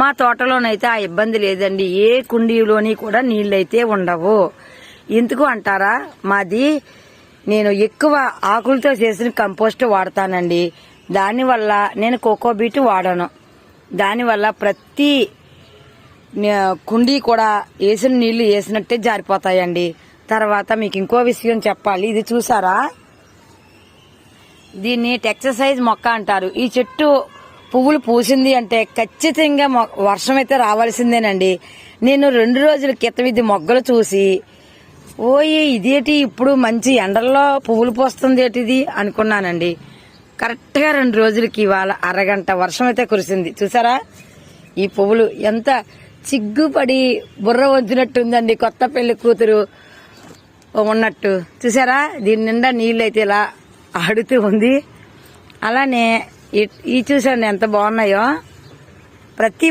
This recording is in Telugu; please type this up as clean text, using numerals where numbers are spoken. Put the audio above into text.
మా తోటలోనైతే ఆ ఇబ్బంది లేదండి. ఏ కుండీలోని కూడా నీళ్ళైతే ఉండవు. ఎందుకు అంటారా, మాది నేను ఎక్కువ ఆకులతో చేసిన కంపోస్ట్ వాడతానండి. దానివల్ల నేను కోకోబీట్ వాడను. దానివల్ల ప్రతి కుండీ కూడా వేసిన నీళ్లు వేసినట్టే జారిపోతాయండి. తర్వాత మీకు ఇంకో విషయం చెప్పాలి. ఇది చూసారా, దీన్ని టెక్ససైజ్ మొక్క అంటారు. ఈ చెట్టు పువ్వులు పూసింది అంటే ఖచ్చితంగా వర్షం అయితే రావాల్సిందేనండి. నేను 2 రోజుల క్రితం ఇది మొగ్గలు చూసి ఓయ్ ఇదేటి ఇప్పుడు మంచి ఎండల్లో పువ్వులు పోస్తుంది ఏటిది అనుకున్నానండి. కరెక్ట్ గా 2 రోజులకి ఇవాళ అరగంట వర్షం అయితే కురిసింది. చూసారా, ఈ పువ్వులు ఎంత చిగ్గుపడి బుర్ర వంచినట్టుందండి, కొత్త పెళ్లి కూతురు ఉన్నట్టు. చూసారా, దీని నిండా నీళ్ళు అయితే ఇలా ఆడుతూ ఉంది. అలానే ఈ చూసాను ఎంత బాగున్నాయో. ప్రతి